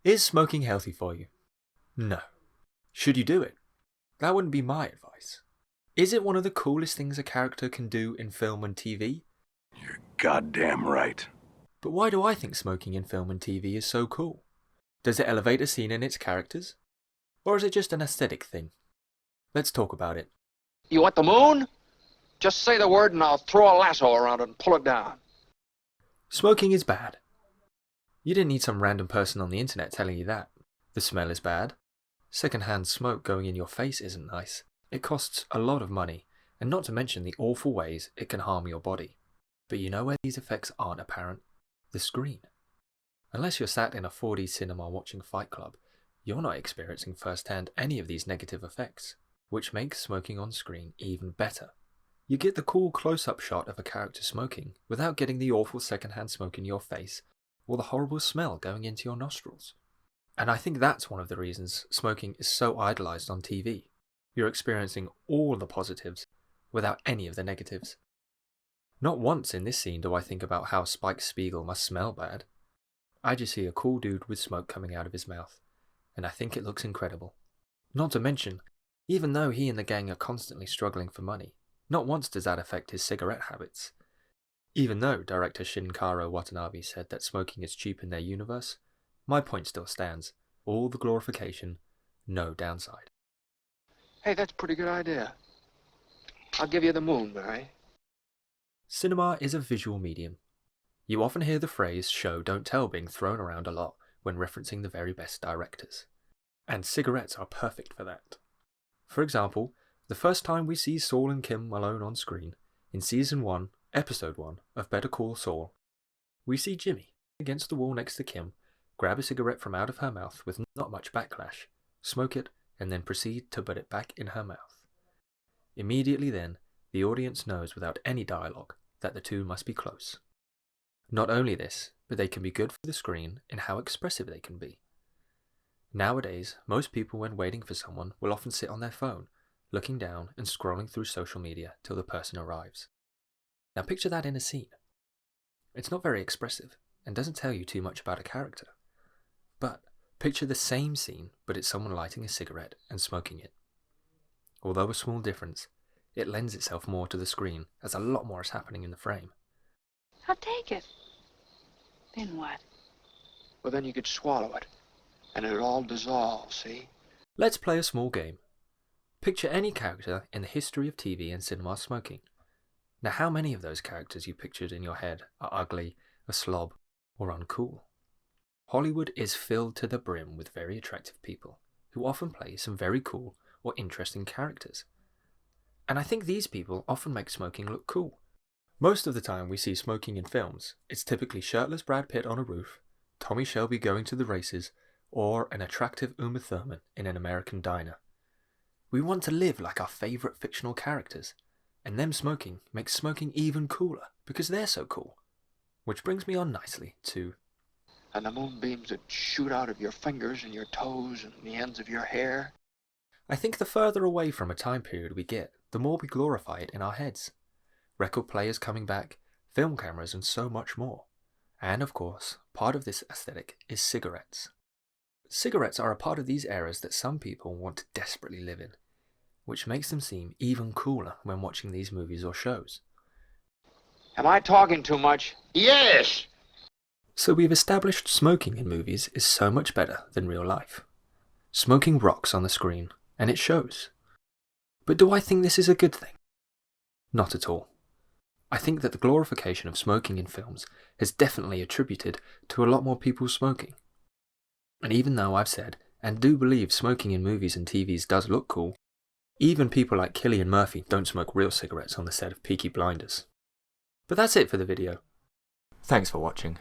Is smoking healthy for you? No. Should you do it? That wouldn't be my advice. Is it one of the coolest things a character can do in film and TV? You're goddamn right. But why do I think smoking in film and TV is so cool? Does it elevate a scene and its characters? Or is it just an aesthetic thing? Let's talk about it. You want the moon? Just say the word and I'll throw a lasso around it and pull it down. Smoking is bad. You didn't need some random person on the internet telling you that. The smell is bad. Secondhand smoke going in your face isn't nice. It costs a lot of money, and not to mention the awful ways it can harm your body. But you know where these effects aren't apparent? The screen. Unless you're sat in a 4D cinema watching Fight Club, you're not experiencing firsthand any of these negative effects, which makes smoking on screen even better. You get the cool close-up shot of a character smoking without getting the awful secondhand smoke in your face or the horrible smell going into your nostrils. And I think that's one of the reasons smoking is so idolized on TV. You're experiencing all the positives without any of the negatives. Not once in this scene do I think about how Spike Spiegel must smell bad. I just see a cool dude with smoke coming out of his mouth, and I think it looks incredible. Not to mention, even though he and the gang are constantly struggling for money, not once does that affect his cigarette habits. Even though director Shinichiro Watanabe said that smoking is cheap in their universe, my point still stands. All the glorification, no downside. Hey, that's a pretty good idea. I'll give you the moon, Mary. Cinema is a visual medium. You often hear the phrase show don't tell being thrown around a lot when referencing the very best directors. And cigarettes are perfect for that. For example, the first time we see Saul and Kim alone on screen, in Season 1, Episode 1 of Better Call Saul, we see Jimmy, against the wall next to Kim, grab a cigarette from out of her mouth with not much backlash, smoke it, and then proceed to put it back in her mouth. Immediately then, the audience knows without any dialogue that the two must be close. Not only this, but they can be good for the screen in how expressive they can be. Nowadays, most people when waiting for someone will often sit on their phone, looking down and scrolling through social media till the person arrives. Now picture that in a scene. It's not very expressive and doesn't tell you too much about a character. But picture the same scene, but it's someone lighting a cigarette and smoking it. Although a small difference, it lends itself more to the screen as a lot more is happening in the frame. I'll take it. Then what? Well, then you could swallow it, and it'd all dissolve, see? Let's play a small game. Picture any character in the history of TV and cinema smoking. Now how many of those characters you pictured in your head are ugly, a slob, or uncool? Hollywood is filled to the brim with very attractive people, who often play some very cool or interesting characters. And I think these people often make smoking look cool. Most of the time we see smoking in films, it's typically shirtless Brad Pitt on a roof, Tommy Shelby going to the races, or an attractive Uma Thurman in an American diner. We want to live like our favourite fictional characters, and them smoking makes smoking even cooler because they're so cool. Which brings me on nicely to... And the moonbeams would shoot out of your fingers and your toes and the ends of your hair. I think the further away from a time period we get, the more we glorify it in our heads. Record players coming back, film cameras and so much more. And of course, part of this aesthetic is cigarettes. Cigarettes are a part of these eras that some people want to desperately live in, which makes them seem even cooler when watching these movies or shows. Am I talking too much? Yes! So we've established smoking in movies is so much better than real life. Smoking rocks on the screen, and it shows. But do I think this is a good thing? Not at all. I think that the glorification of smoking in films has definitely attributed to a lot more people smoking. And even though I've said, and do believe smoking in movies and TVs does look cool, even people like Cillian Murphy don't smoke real cigarettes on the set of Peaky Blinders. But that's it for the video. Thanks for watching.